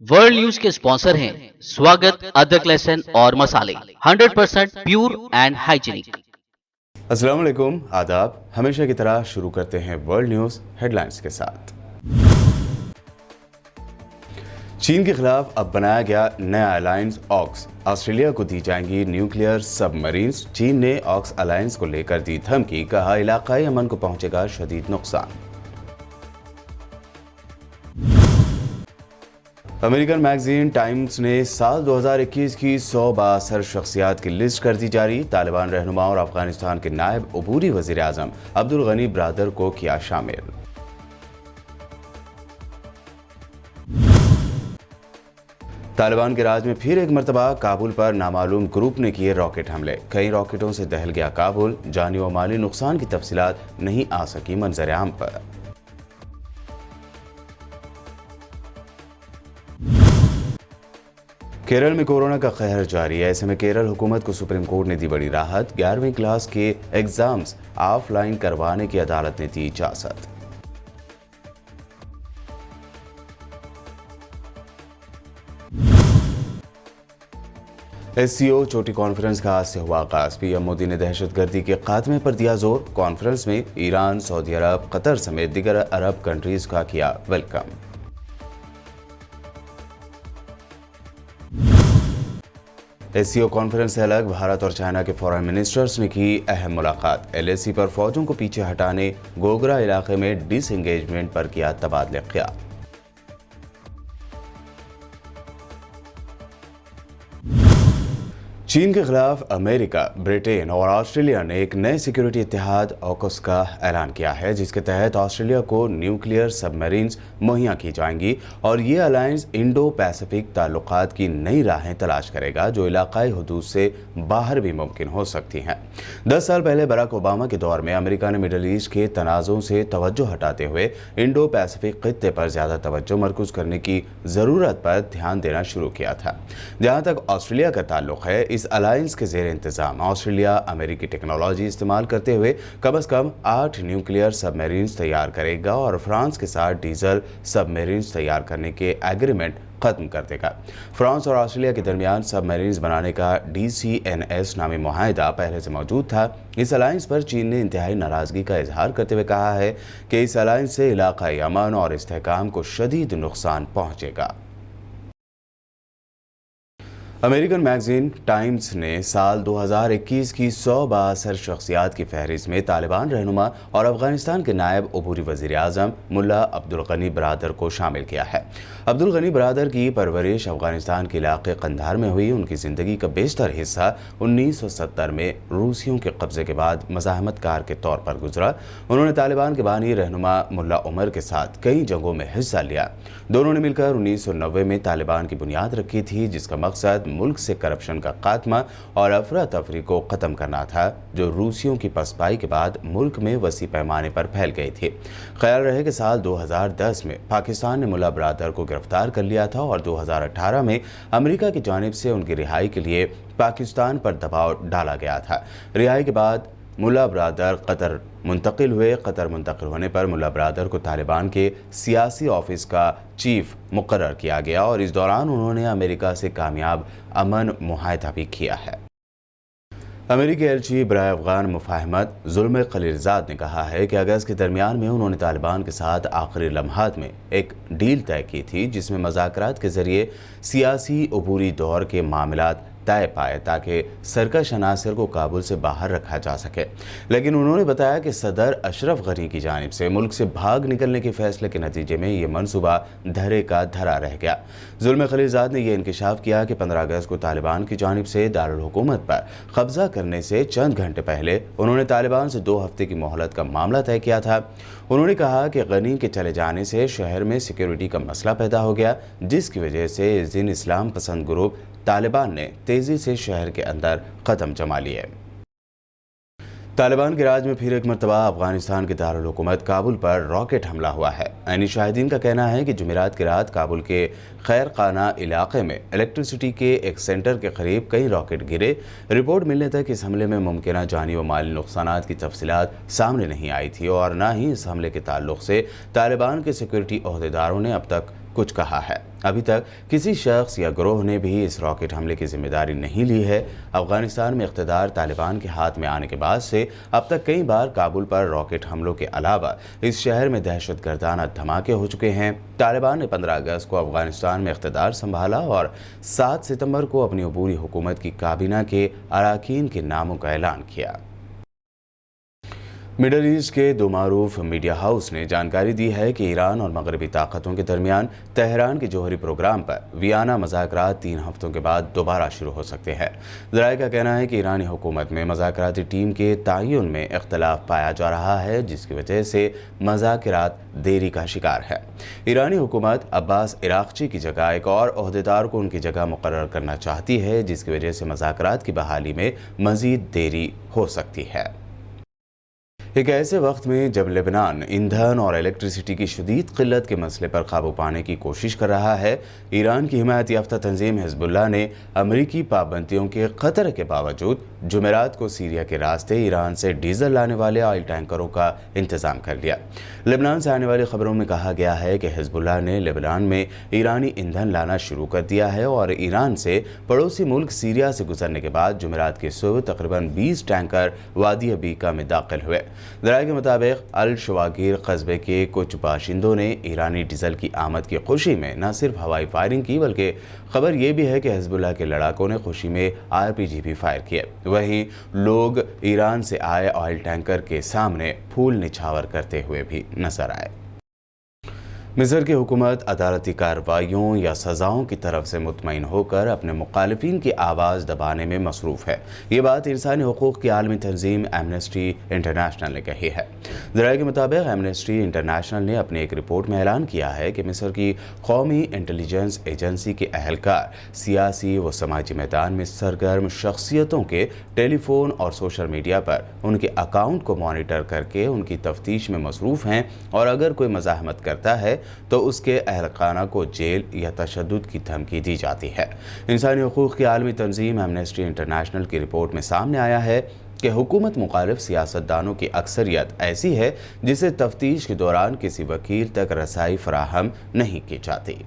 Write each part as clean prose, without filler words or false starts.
World news के sponsor हैं स्वागत, अदरक, लहसुन और मसाले 100% प्योर एंड हाइजीनिक। अस्सलाम वालेकुम, आदाब। हमेशा की तरह शुरू करते हैं वर्ल्ड न्यूज हेडलाइंस के साथ। चीन के खिलाफ अब बनाया गया नया अलायंस ऑक्स। ऑस्ट्रेलिया को दी जाएंगी न्यूक्लियर सबमरीन्स। चीन ने ऑक्स अलायंस को लेकर दी धमकी, कहा इलाकाई अमन को पहुंचेगा शदीद नुकसान। अमेरिकन मैगजीन टाइम्स ने साल 2021 की 100 बाअसर शख्सियात की लिस्ट कर दी जारी। तालिबान रहनुमा और अफगानिस्तान के नायब अबूरी वजीर आजम अब्दुल गनी बरादर को किया शामिल। तालिबान के राज में फिर एक मरतबा काबुल पर नामालूम ग्रुप ने किए रॉकेट हमले। कई रॉकेटों से दहल गया काबुल। जानी और माली नुकसान की तफसीलात नहीं आ सकी मंजर आम पर। केरल में कोरोना का कहर जारी है। ऐसे में केरल हुकूमत को सुप्रीम कोर्ट ने दी बड़ी राहत। 11वीं क्लास के एग्जाम्स ऑफलाइन करवाने की अदालत ने दी इजाजत। SCO चोटी कॉन्फ्रेंस का आज से हुआ आगाज। पीएम मोदी ने दहशतगर्दी के खात्मे पर दिया जोर। कॉन्फ्रेंस में ईरान, सऊदी अरब, कतर समेत दीगर अरब कंट्रीज का किया वेलकम। SCO कॉन्फ्रेंस से अलग भारत और चाइना के फॉरेन मिनिस्टर्स ने की अहम मुलाकात। LAC पर फौजों को पीछे हटाने, गोगरा इलाके में डिसएंगेजमेंट पर किया तबादला ख्याल। चीन के खिलाफ अमेरिका, ब्रिटेन और ऑस्ट्रेलिया ने एक नए सिक्योरिटी इत्तेहाद ऑकस का ऐलान किया है, जिसके तहत ऑस्ट्रेलिया को न्यूक्लियर सबमरीन्स मुहैया की जाएंगी और ये अलायंस इंडो पैसिफिक ताल्लुकात की नई राहें तलाश करेगा, जो इलाकाई हुदूद से बाहर भी मुमकिन हो सकती हैं। 10 साल पहले बराक ओबामा के दौर में अमेरिका ने मिडल ईस्ट के तनाज़ों से तवज्जो हटाते हुए इंडो पैसिफिक खित्ते पर ज़्यादा तवज्जो मरकूज करने की ज़रूरत पर ध्यान देना शुरू किया था। जहाँ तक ऑस्ट्रेलिया का ताल्लुक है, इस अलायंस के ज़ेर इंतजाम ऑस्ट्रेलिया अमेरिकी टेक्नोलॉजी इस्तेमाल करते हुए कम से कम 8 न्यूक्लियर सबमरीन्स तैयार करेगा और फ्रांस के साथ डीजल सबमरीन्स तैयार करने के एग्रीमेंट खत्म कर देगा। फ्रांस और ऑस्ट्रेलिया के दरमियान सबमरीन्स बनाने का DCNS नामी मुआहदा पहले से मौजूद था। इस अलायंस पर चीन ने इंतहाई नाराजगी का इजहार करते हुए कहा है कि इस अलायंस से इलाकाई अमन और इस्तेहकाम को शदीद नुकसान पहुंचेगा। अमेरिकन मैगजीन टाइम्स ने साल 2021 की 100 बाअसर शख्सियात की फहरिस्त में तालिबान रहनुमा और अफगानिस्तान के नायब अबूरी वजीर आजम मुल्ला अब्दुल गनी बरादर को शामिल किया है। अब्दुल गनी बरादर की परवरिश अफगानिस्तान के इलाके कंधार में हुई। उनकी ज़िंदगी का बेशतर हिस्सा 1970 में रूसियों के कब्जे के बाद मज़ाहमतकार के तौर पर गुजरा। उन्होंने तालिबान के बानी रहनुमा मुल्ला उमर के साथ कई जंगों में हिस्सा लिया। दोनों ने मिलकर 1990 में तालिबान की बुनियाद रखी थी, जिसका मकसद मुल्क से करप्शन का खात्मा और अफरा तफरी को ख़त्म करना था, जो रूसियों की पसपाई के बाद मुल्क में वसी पैमाने पर फैल गई थी। ख्याल रहे कि साल 2010 में पाकिस्तान ने मुल्ला बरादर को गिरफ्तार कर लिया था और 2018 में अमेरिका की जानिब से उनकी रिहाई के लिए पाकिस्तान पर दबाव डाला गया था। रिहाई के बाद मुल्ला बरादर कतर मुंतकिल हुए। कतर मुंतकिल होने पर मुल्ला बरादर को तालिबान के सियासी ऑफिस का चीफ मुकर्रर किया गया और इस दौरान उन्होंने अमेरिका से कामयाब अमन मुआहदा भी किया है। अमेरिकी एलची बराए अफगान मुफाहमत जुल्म खलीलजाद ने कहा है कि अगस्त के दरमियान में उन्होंने तालिबान के साथ आखिरी लम्हात में एक डील तय की थी, जिसमें मुज़ाकरात के ज़रिए सियासी अबूरी दौर के मामलात तय पाए ताकि सरकश अनासर को काबुल से बाहर रखा जा सके। लेकिन उन्होंने बताया कि सदर अशरफ गनी की जानिब से मुल्क से भाग निकलने के फैसले के नतीजे में ये मनसूबा धरे का धरा रह गया। जुल्म खलीलजाद ने यह इंकशाफ किया कि 15 अगस्त को तालिबान की जानिब से दारुल हुकूमत पर कब्जा करने से चंद घंटे पहले उन्होंने तालिबान से 2 हफ्ते की मोहलत का मामला तय किया था। उन्होंने कहा कि गनी के चले जाने से शहर में सिक्योरिटी का मसला पैदा हो गया, जिसकी वजह से इस दिन इस्लाम पसंद ग्रुप तालिबान ने तेजी से शहर के अंदर कदम जमा लिए। तालिबान के राज में फिर एक मरतबा अफगानिस्तान के दारुल हुकूमत काबुल पर रॉकेट हमला हुआ है। ऐनी शाहिदीन का कहना है कि जुमेरात की रात काबुल के खैर खाना इलाके में इलेक्ट्रिसिटी के एक सेंटर के करीब कई रॉकेट गिरे। रिपोर्ट मिलने तक इस हमले में मुमकिन जानी व माली नुकसानात की तफसीलात सामने नहीं आई थी और न ही इस हमले के ताल्लुक से तालिबान के सिक्योरिटी ओहदेदारों ने अब तक कुछ कहा है। अभी तक किसी शख्स या ग्रोह ने भी इस रॉकेट हमले की जिम्मेदारी नहीं ली है। अफगानिस्तान में इख्तिदार तालिबान के हाथ में आने के बाद से अब तक कई बार काबुल पर रॉकेट हमलों के अलावा इस शहर में दहशतगर्दाना धमाके हो चुके हैं। तालिबान ने 15 अगस्त को अफगानिस्तान में इख्तिदार संभाला और 7 सितंबर को अपनी अबूरी हुकूमत की काबीना के अरकान के नामों का ऐलान किया। मिडल ईस्ट के दो मारूफ मीडिया हाउस ने जानकारी दी है कि ईरान और मगरबी ताकतों के दरमियान तेहरान के जौहरी प्रोग्राम पर वियना मुज़ाकरात 3 हफ्तों के बाद दोबारा शुरू हो सकते हैं। ज़राए का कहना है कि ईरानी हुकूमत में मुज़ाकराती टीम के तयन में इख्तलाफ पाया जा रहा है, जिसकी वजह से मुज़ाकरात देरी का शिकार है। ईरानी हुकूमत अब्बास इराक़ची की जगह एक और ओहदेदार को उनकी जगह मुकर्रर करना चाहती है, जिसकी वजह से मुज़ाकरात की बहाली में मज़ीद देरी हो सकती है। एक ऐसे वक्त में जब लेबनान ईंधन और इलेक्ट्रिसिटी की शदीद किल्लत के मसले पर काबू पाने की कोशिश कर रहा है, ईरान की हिमायत याफ्ता तंजीम हिजबुल्लाह ने अमरीकी पाबंदियों के खतरे के बावजूद जुमेरात को सीरिया के रास्ते ईरान से डीजल लाने वाले ऑयल टैंकरों का इंतजाम कर लिया। लेबनान से आने वाली खबरों में कहा गया है कि हिजबुल्लाह ने लेबनान में ईरानी ईंधन लाना शुरू कर दिया है और ईरान से पड़ोसी मुल्क सीरिया से गुजरने के बाद जुमेरात की सुबह तकरीबन 20 टैंकर वादी अबीका में दाखिल हुए। ज़राए के मुताबिक अल शवागिर कस्बे के कुछ बाशिंदों ने ईरानी डीजल की आमद की खुशी में न सिर्फ हवाई फायरिंग की, बल्कि खबर यह भी है कि हिजबुल्लाह के लड़ाकों ने खुशी में RPG भी फायर किए। वहीं लोग ईरान से आए ऑयल टैंकर के सामने फूल निछावर करते हुए भी नजर आए। मिस्र की हुकूमत अदालती कार्रवाइयों या सज़ाओं की तरफ से मुतमईन होकर अपने मुखालिफिन की आवाज़ दबाने में मसरूफ़ है। ये बात इंसानी हुकूक़ की आलमी तंजीम एमनेस्टी इंटरनेशनल ने कही है। ज़राए के मुताबिक एमनेस्टी इंटरनेशनल ने अपनी एक रिपोर्ट में ऐलान किया है कि मिस्र की कौमी इंटेलिजेंस एजेंसी के अहलकार सियासी व समाजी मैदान में सरगर्म शख्सियतों के टेलीफोन और सोशल मीडिया पर उनके अकाउंट को मॉनिटर करके उनकी तफ्तीश में मसरूफ़ हैं और अगर कोई मज़ाहमत करता है तो उसके अहलखाना को जेल या तशद्दुद की धमकी दी जाती है। इंसानी हुकूक़ की आलमी तंजीम एमनेस्टी इंटरनेशनल की रिपोर्ट में सामने आया है कि हुकूमत मुखालिफ सियासतदानों की अक्सरियत ऐसी है जिसे तफ्तीश के दौरान किसी वकील तक रसाई फराहम नहीं की जाती।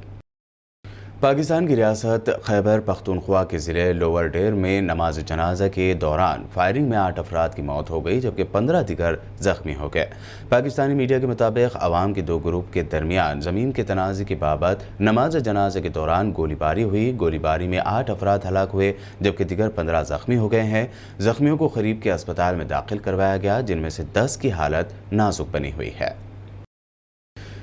पाकिस्तान की रियासत खैबर पख्तूनख्वा के ज़िले लोअर डेर में नमाज जनाजा के दौरान फायरिंग में 8 अफराद की मौत हो गई, जबकि 15 दीगर जख्मी हो गए। पाकिस्तानी मीडिया के मुताबिक अवाम के 2 ग्रुप के दरमियान ज़मीन के तनाज़े की बाबत नमाज जनाजा के दौरान गोलीबारी हुई। गोलीबारी में 8 अफराद हलाक हुए, जबकि दीगर 15 जख्मी हो गए हैं। जख्मियों को करीब के अस्पताल में दाखिल करवाया गया, जिनमें से 10 की हालत नाजुक बनी हुई है।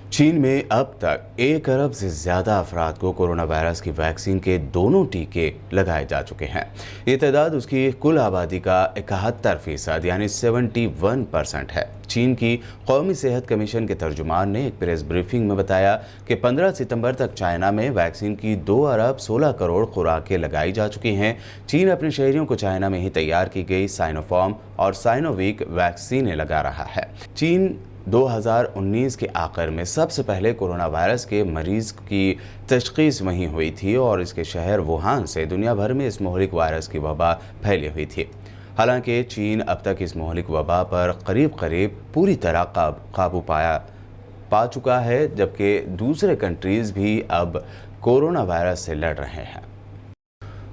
चीन में अब तक 1 अरब से ज़्यादा अफराद को कोरोना वायरस की वैक्सीन के दोनों टीके लगाए जा चुके हैं। ये तादाद उसकी कुल आबादी का 71% यानी 71% है। चीन की कौमी सेहत कमीशन के तर्जुमान ने एक प्रेस ब्रीफिंग में बताया कि 15 सितंबर तक चाइना में वैक्सीन की 2 अरब 16 करोड़ खुराकें लगाई जा चुकी हैं। चीन अपने शहरियों को चाइना में ही तैयार की गई साइनोफार्म और साइनोविक वैक्सीनें लगा रहा है। चीन 2019 के आखिर में सबसे पहले कोरोना वायरस के मरीज की तशख़ीस वहीं हुई थी और इसके शहर वुहान से दुनिया भर में इस मोहलिक वायरस की वबा फैली हुई थी। हालांकि चीन अब तक इस मोहलिक वबा पर करीब पूरी तरह काबू पा चुका है, जबकि दूसरे कंट्रीज़ भी अब कोरोना वायरस से लड़ रहे हैं।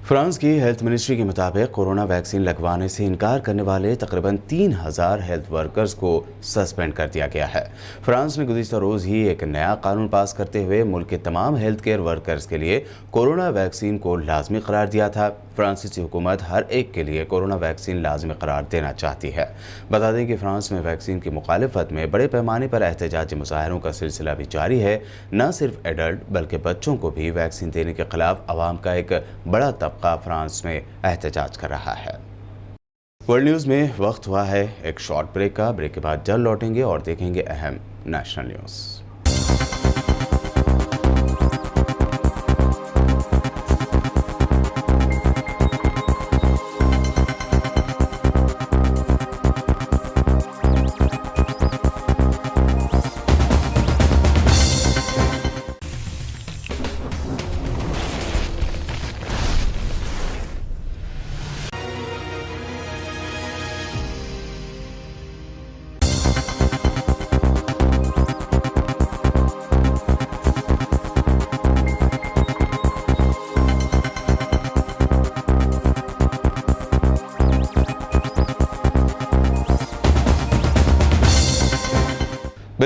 फ्रांस की हेल्थ मिनिस्ट्री के मुताबिक कोरोना वैक्सीन लगवाने से इनकार करने वाले तकरीबन 3000 हेल्थ वर्कर्स को सस्पेंड कर दिया गया है। फ्रांस ने गुज़िश्ता रोज़ ही एक नया कानून पास करते हुए मुल्क के तमाम हेल्थ केयर वर्कर्स के लिए कोरोना वैक्सीन को लाजमी करार दिया था। फ्रांसीसी हुकूमत हर एक के लिए कोरोना वैक्सीन लाजमी करार देना चाहती है। बता दें कि फ्रांस में वैक्सीन की मुखालिफत में बड़े पैमाने पर एहतजाजी मुजाहरों का सिलसिला भी जारी है। न सिर्फ एडल्ट बल्कि बच्चों को भी वैक्सीन देने के खिलाफ आवाम का एक बड़ा तबका फ्रांस में एहतजाज कर रहा है। वर्ल्ड न्यूज़ में वक्त हुआ है एक शॉर्ट ब्रेक का। ब्रेक के बाद जल्द लौटेंगे और देखेंगे अहम नेशनल न्यूज़।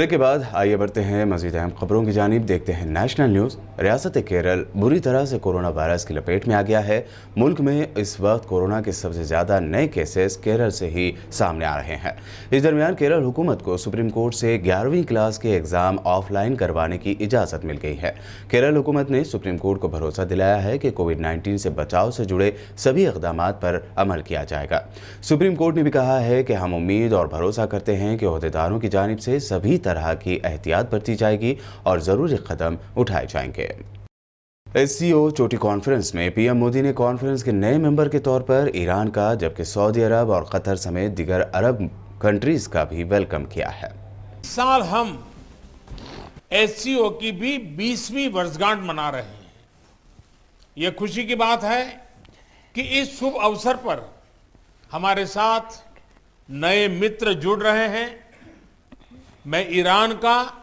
ब्रेक के बाद आइए बढ़ते हैं मजीद अहम खबरों की जानिब। देखते हैं नेशनल न्यूज़। रियासत केरल बुरी तरह से कोरोना वायरस की लपेट में आ गया है। मुल्क में इस वक्त कोरोना के सबसे ज़्यादा नए केसेस केरल से ही सामने आ रहे हैं। इस दरमियान केरल हुकूमत को सुप्रीम कोर्ट से 11वीं क्लास के एग्ज़ाम ऑफलाइन करवाने की इजाज़त मिल गई है। केरल हुकूमत ने सुप्रीम कोर्ट को भरोसा दिलाया है कि कोविड-19 से बचाव से जुड़े सभी इक़दामात पर अमल किया जाएगा। सुप्रीम कोर्ट ने भी कहा है कि हम उम्मीद और भरोसा करते हैं कि ओहदेदारों की जानिब से सभी तरह की एहतियात बरती जाएगी और ज़रूरी कदम उठाए जाएंगे। SCO चोटी कॉन्फ्रेंस में पीएम मोदी ने कॉन्फ्रेंस के नए मेंबर के तौर पर ईरान का, जबकि सऊदी अरब और कतर समेत दीगर अरब कंट्रीज का भी वेलकम किया है। इस साल हम SCO की भी 20वीं वर्षगांठ मना रहे हैं। यह खुशी की बात है कि इस शुभ अवसर पर हमारे साथ नए मित्र जुड़ रहे हैं। मैं ईरान का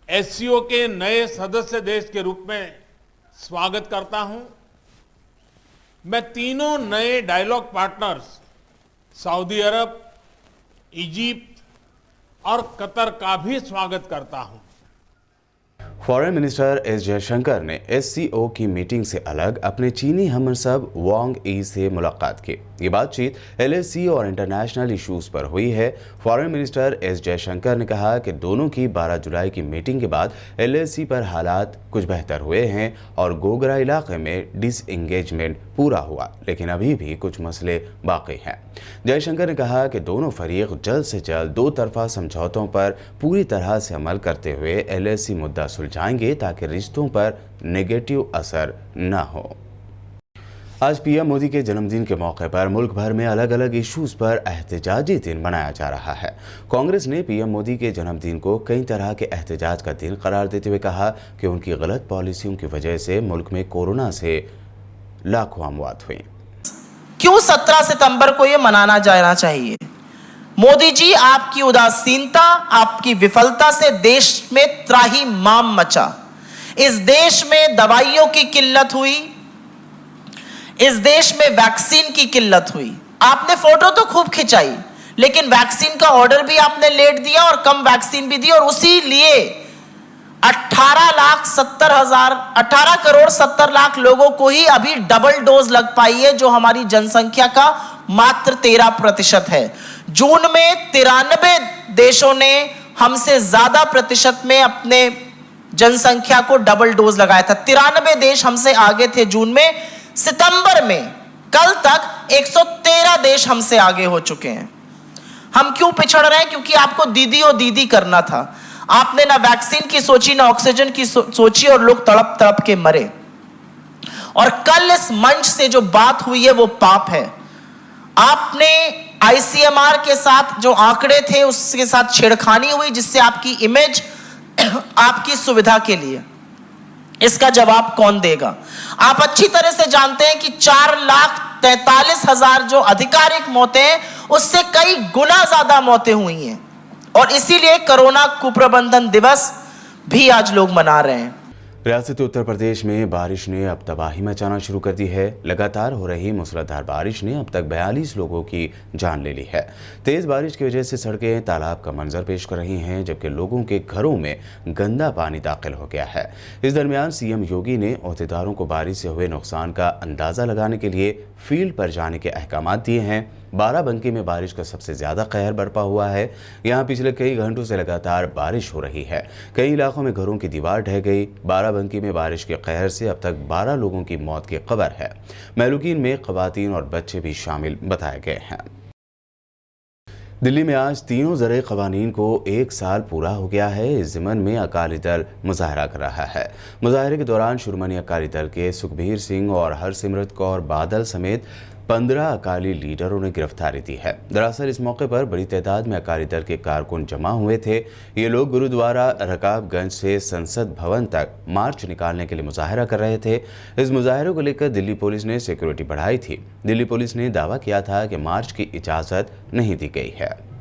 SCO के नए सदस्य देश के रूप में स्वागत करता हूं। मैं तीनों नए डायलॉग पार्टनर्स सऊदी अरब, इजिप्ट और कतर का भी स्वागत करता हूं। फॉरेन मिनिस्टर एस जयशंकर ने SCO की मीटिंग से अलग अपने चीनी हमनसब वांग ई से मुलाकात की। ये बातचीत LAC और इंटरनेशनल इश्यूज पर हुई है। फॉरेन मिनिस्टर एस जयशंकर ने कहा कि दोनों की 12 जुलाई की मीटिंग के बाद LAC पर हालात कुछ बेहतर हुए हैं और गोगरा इलाके में डिसएंगेजमेंट पूरा हुआ, लेकिन अभी भी कुछ मसले बाकी हैं। जयशंकर ने कहा कि दोनों फरीक जल्द से जल्द दो तरफा समझौतों पर पूरी तरह से अमल करते हुए LAC मुद्दा सुलझाएंगे ताकि रिश्तों पर नेगेटिव असर न हो। आज पीएम मोदी के जन्मदिन के मौके पर मुल्क भर में अलग अलग इश्यूज पर एहतजाजी दिन मनाया जा रहा है। कांग्रेस ने पीएम मोदी के जन्मदिन को कई तरह के एहतजाज का दिन करार देते हुए कहा कि उनकी गलत पॉलिसियों की वजह से मुल्क में कोरोना से लाखों अमवात हुई। क्यों 17 सितंबर को ये मनाना जाना चाहिए? मोदी जी, आपकी उदासीनता, आपकी विफलता से देश में त्राहिमाम मचा। इस देश में दवाइयों की किल्लत हुई, इस देश में वैक्सीन की किल्लत हुई। आपने फोटो तो खूब खिंचाई, लेकिन वैक्सीन का ऑर्डर भी आपने लेट दिया और कम वैक्सीन भी दी, और उसी लिए 18 करोड़ 70 लाख लोगों को ही अभी डबल डोज लग पाई है, जो हमारी जनसंख्या का मात्र 13% है। जून में 93 देशों ने हमसे ज्यादा प्रतिशत में अपने जनसंख्या को डबल डोज लगाया था। 93 देश हमसे आगे थे जून में। सितंबर में कल तक 113 देश हमसे आगे हो चुके हैं। हम क्यों पिछड़ रहे हैं? क्योंकि आपको दीदी और दीदी करना था। आपने ना वैक्सीन की सोची, ना ऑक्सीजन की सोची, और लोग तड़प तड़प के मरे। और कल इस मंच से जो बात हुई है वो पाप है। आपने ICMR के साथ जो आंकड़े थे उसके साथ छेड़खानी हुई, जिससे आपकी इमेज आपकी सुविधा के लिए। इसका जवाब कौन देगा? आप अच्छी तरह से जानते हैं कि 4,43,000 जो आधिकारिक मौतें हैं, उससे कई गुना ज्यादा मौतें हुई हैं, और इसीलिए कोरोना कुप्रबंधन दिवस भी आज लोग मना रहे हैं। रियासत उत्तर प्रदेश में बारिश ने अब तबाही मचाना शुरू कर दी है। लगातार हो रही मूसलाधार बारिश ने अब तक 42 लोगों की जान ले ली है। तेज बारिश की वजह से सड़कें तालाब का मंजर पेश कर रही हैं, जबकि लोगों के घरों में गंदा पानी दाखिल हो गया है। इस दरमियान CM योगी ने ओहदेदारों को बारिश से हुए नुकसान का अंदाजा लगाने के लिए फील्ड पर जाने के अहकाम दिए हैं। बाराबंकी में बारिश का सबसे ज्यादा कहर बरपा हुआ है। यहाँ पिछले कई घंटों से लगातार बारिश हो रही है। कई इलाकों में घरों की दीवार ढह गई। बाराबंकी में बारिश के कहर से अब तक 12 लोगों की मौत की खबर है। महलूकीन में खवातीन और बच्चे भी शामिल बताए गए हैं। दिल्ली में आज तीनों ज़रे क़वानीन को 1 साल पूरा हो गया है। इस ज़िमन में अकाली दल मुजाहरा कर रहा है। मुजाहरे के दौरान शिरोमणि अकाली दल के सुखबीर सिंह और हरसिमरत कौर बादल समेत 15 अकाली लीडरों ने गिरफ्तारी दी है। दरअसल इस मौके पर बड़ी तादाद में अकाली दल के कारकुन जमा हुए थे। ये लोग गुरुद्वारा रकाबगंज से संसद भवन तक मार्च निकालने के लिए मुजाहरा कर रहे थे। इस मुजाहरे को लेकर दिल्ली पुलिस ने सिक्योरिटी बढ़ाई थी। दिल्ली पुलिस ने दावा किया था कि मार्च की इजाज़त नहीं दी गई है।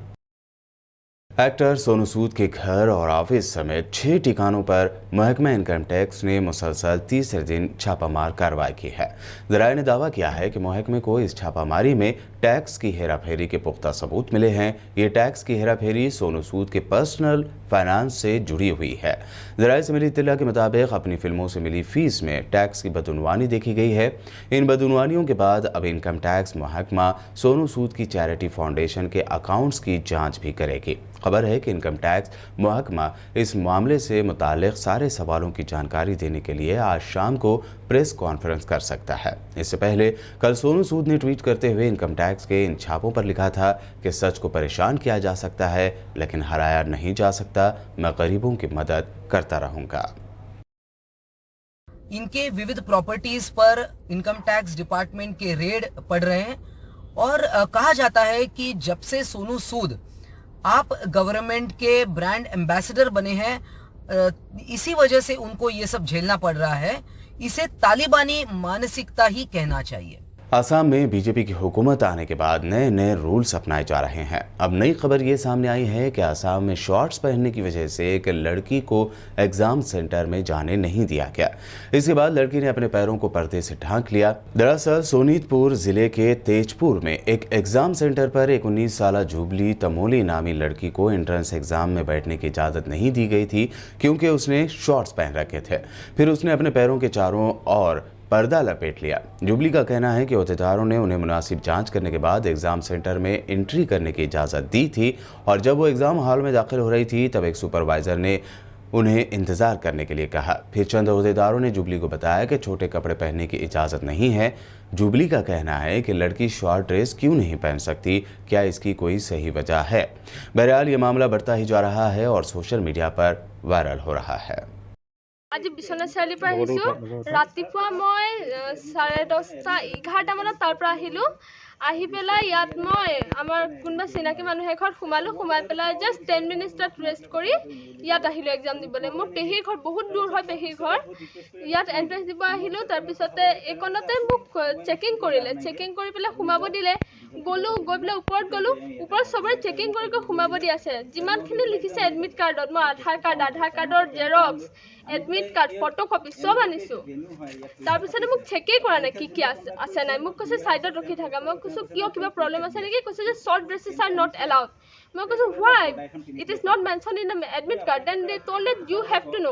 एक्टर सोनू सूद के घर और ऑफिस समेत 6 ठिकानों पर महकमा इनकम टैक्स ने मुसलसल तीसरे दिन छापामार कार्रवाई की है। ज़राए ने दावा किया है कि महकमे को इस छापामारी में टैक्स की हेराफेरी के पुख्ता सबूत मिले हैं। ये टैक्स की हेराफेरी सोनू सूद के पर्सनल फाइनेंस से जुड़ी हुई है। ज़राए से मिली इत्तला के मुताबिक अपनी फिल्मों से मिली फीस में टैक्स की बदउनवानी देखी गई है। इन बदउनवानियों के बाद अब इनकम टैक्स महकमा सोनू सूद की चैरिटी फाउंडेशन के अकाउंट्स की जांच भी करेगी। खबर है कि इनकम टैक्स महकमा इस मामले से मुताल्लिक सारे सवालों की जानकारी देने के लिए आज शाम को प्रेस कॉन्फ्रेंस कर सकता है। इससे पहले कल सोनू सूद ने ट्वीट करते हुए इनकम टैक्स के इन छापों पर लिखा था कि सच को परेशान किया जा सकता है लेकिन हराया नहीं जा सकता। मैं गरीबों की मदद करता रहूंगा। इनके विविध प्रॉपर्टीज पर इनकम टैक्स डिपार्टमेंट के रेड पड़ रहे हैं और कहा जाता है कि जब से सोनू सूद आप गवर्नमेंट के ब्रांड एम्बेसडर बने हैं, इसी वजह से उनको ये सब झेलना पड़ रहा है। इसे तालिबानी मानसिकता ही कहना चाहिए। आसाम में बीजेपी की हुकूमत आने के बाद नए नए रूल्स अपनाए जा रहे हैं। अब नई खबर ये सामने आई है कि आसाम में शॉर्ट्स पहनने की वजह से एक लड़की को एग्जाम सेंटर में जाने नहीं दिया गया। इसके बाद लड़की ने अपने पैरों को पर्दे से ढांक लिया। दरअसल सोनीतपुर जिले के तेजपुर में एक एग्जाम सेंटर पर एक 19 साल जुबली तमोली नामी लड़की को एंट्रेंस एग्जाम में बैठने की इजाज़त नहीं दी गई थी क्योंकि उसने शॉर्ट्स पहन रखे थे। फिर उसने अपने पैरों के चारों ओर पर्दा लपेट लिया। जुबली का कहना है कि अहदेदारों ने उन्हें मुनासिब जांच करने के बाद एग्जाम सेंटर में एंट्री करने की इजाज़त दी थी और जब वो एग्जाम हॉल में दाखिल हो रही थी तब एक सुपरवाइज़र ने उन्हें इंतज़ार करने के लिए कहा। फिर चंद अहदेदारों ने जुबली को बताया कि छोटे कपड़े पहनने की इजाज़त नहीं है। जुबली का कहना है कि लड़की शॉर्ट ड्रेस क्यों नहीं पहन सकती, क्या इसकी कोई सही वजह है? बहरहाल ये मामला बढ़ता ही जा रहा है और सोशल मीडिया पर वायरल हो रहा है। আজি বিশ্বনাথ চাৰিআলিৰ পৰা আহিছোঁ। ৰাতিপুৱা মই 10:30-11টা মানত তাৰ পৰা আহিলোঁ। আহি পেলাই ইয়াত মই আমাৰ কোনোবা চিনাকি মানুহ এঘৰত সোমাই পেলাই জাষ্ট 10 মিনিটছ তাত ৰেষ্ট কৰি ইয়াত আহিলোঁ এক্সাম দিবলৈ। মোৰ পেহীৰ ঘৰ বহুত দূৰ হয়, পেহীৰ ঘৰ ইয়াত এণ্ট্ৰেঞ্চ দিব আহিলোঁ। তাৰপিছতে এইকণতে মোক চেকিং কৰিলে, চেকিং কৰি পেলাই সোমাব দিলে। গ'লোঁ, গৈ পেলাই ওপৰত গ'লোঁ। ওপৰত চবৰে চেকিং কৰি সোমাব দি আছে। যিমানখিনি লিখিছে এডমিট কাৰ্ডত, মই আধাৰ কাৰ্ডৰ জেৰক্স, এডমিট কাৰ্ড, ফটোকপি চব আনিছোঁ। তাৰপিছতে মোক চেকেই কৰা নাই কি আছে নাই। মোক কৈছে ছাইডত ৰখি থাকা। মই কৈছোঁ কিয়, কিবা প্ৰব্লেম আছে নেকি? কৈছে যে short dresses are not allowed. মই কৈছোঁ why, it is not mention in the admit card, then they told that you have to know'.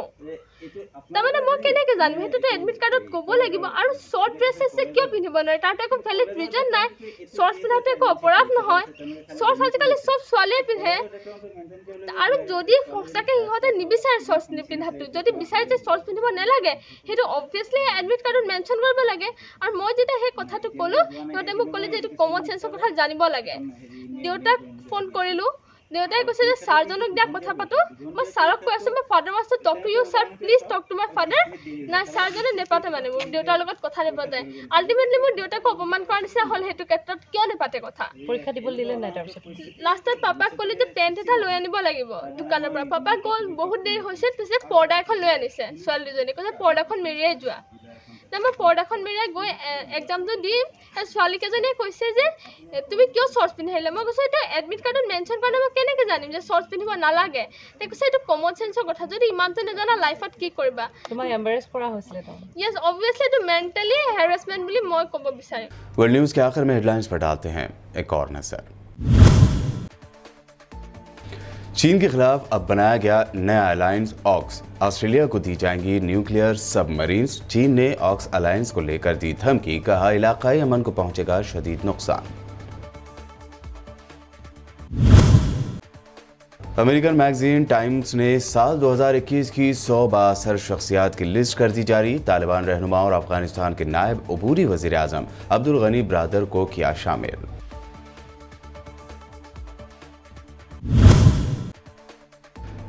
তাৰমানে মই কেনেকৈ জানিম? সেইটোতো এডমিট কাৰ্ডত ক'ব লাগিব। আৰু শ্বৰ্ট ড্ৰেছেছে কিয় পিন্ধিব নোৱাৰে? তাৰতো একো ভেলিড ৰিজন নাই। শ্বৰ্টছ পিন্ধাটো একো অপৰাধ নহয়। শ্বৰ্টছ আজিকালি চব ছোৱালীয়ে পিন্ধে। আৰু যদি সঁচাকৈ সিহঁতে নিবিচাৰে শ্বৰ্টছ নিপিন্ধাটো, যদি বিচাৰে যে শ্বৰ্টছ পিন্ধিব নালাগে, সেইটো অবভিয়াছলি এডমিট কাৰ্ডত মেনশ্যন কৰিব লাগে। আৰু মই যেতিয়া সেই কথাটো ক'লোঁ, সিহঁতে মোক ক'লে যে এইটো কমন চেঞ্চৰ কথা জানিব লাগে। দেউতাক ফোন কৰিলোঁ, দেউতাই কৈছে যে ছাৰজনক দিয়া কথা পাতোঁ। মই ছাৰক কৈ আছোঁ, মই father was to talk to you sir, please talk to my father. নাই, ছাৰজনে নেপাতে, মানে মোৰ দেউতাৰ লগত কথা নেপাতে। আল্টিমেটলি মোৰ দেউতাকো অপমান কৰাৰ নিচিনা হ'ল। সেইটো ক্ষেত্ৰত কিয় নেপাতে কথা? পৰীক্ষা দিবলৈ দিলে নাই? তাৰপিছত লাষ্টত পাপাক ক'লে যে পেণ্ট এটা লৈ আনিব লাগিব দোকানৰ পৰা। পাপা গ'ল, বহুত দেৰি হৈছে। পিছত পৰ্দা এখন লৈ আনিছে ছোৱালী দুজনী। কৈছে পৰ্দাখন মেৰিয়াই যোৱা। মই পৰ্দাখন মেৰিয়াই গৈ এক্সামটো দিম। ছোৱালীকেইজনীয়ে কৈছে যে তুমি কিয় শ্বৰ্টছ পিন্ধি আহিলা? মই কৈছোঁ এইটো এডমিট কাৰ্ডত মেনশ্যন কৰা নাই, মই কেনেকৈ জানিম যে শ্বৰ্টছ পিন্ধিব নালাগে? তাই কৈছে এইটো কমন চেঞ্চৰ কথা, যদি ইমানটো নাজানা লাইফত কি কৰিবা? তোমাক এম্বাৰেছ কৰা হৈছিলে? য়েছ, অবভিয়াছলি এইটো মেণ্টেলি হেৰাছমেণ্ট বুলি মই ক'ব বিচাৰিম। वर्ल्ड न्यूज़ के आखिर में हेडलाइंस पर डालते हैं एक और नजर। चीन के खिलाफ अब बनाया गया नया अलायंस ऑक्स। ऑस्ट्रेलिया को दी जाएंगी न्यूक्लियर सबमरीन्स। चीन ने ऑक्स अलायंस को लेकर दी धमकी, कहा इलाकाई अमन को पहुंचेगा शदीद नुकसान। अमेरिकन मैगजीन टाइम्स ने साल 2021 की 100 बाअसर शख्सियात की लिस्ट कर दी जारी। तालिबान रहनुमा और अफगानिस्तान के नायब अबूरी वजीर आजम अब्दुल गनी ब्रादर को किया शामिल।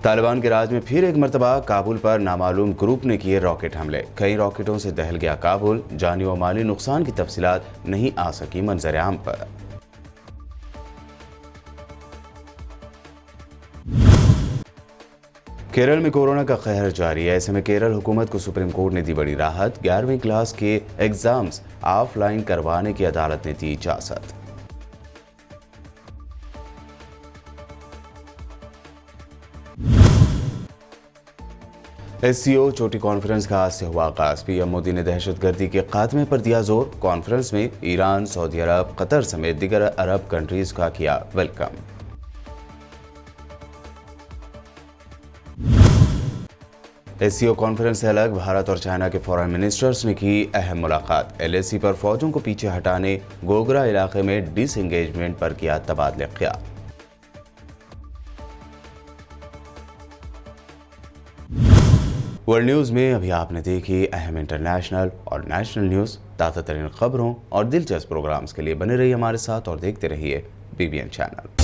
तालिबान के राज में फिर एक मरतबा काबुल पर नामालूम ग्रुप ने किए रॉकेट हमले। कई रॉकेटों से दहल गया काबुल। जानी व माली नुकसान की तफसीलात नहीं आ सकी मंजर आम पर। केरल में कोरोना का कहर जारी है। ऐसे में केरल हुकूमत को सुप्रीम कोर्ट ने दी बड़ी राहत। 11वीं क्लास के एग्जाम्स ऑफलाइन करवाने की अदालत ने दी इजाजत। SCO चोटी कॉन्फ्रेंस का आज से हुआ आगाज। पीएम मोदी ने दहशतगर्दी के खात्मे पर दिया जोर। कॉन्फ्रेंस में ईरान, सऊदी अरब, कतर समेत दीगर अरब कंट्रीज का किया वेलकम। SCO कॉन्फ्रेंस से अलग भारत और चाइना के फॉरेन मिनिस्टर्स ने की अहम मुलाकात। LAC पर फौजों को पीछे हटाने, गोगरा इलाके में डिसएंगेजमेंट पर किया तबादला ख्याल। वर्ल्ड न्यूज़ में अभी आपने देखी अहम इंटरनेशनल और नेशनल न्यूज़। ताज़ा तरीन खबरों और दिलचस्प प्रोग्राम्स के लिए बने रहिए हमारे साथ और देखते रहिए BBN चैनल।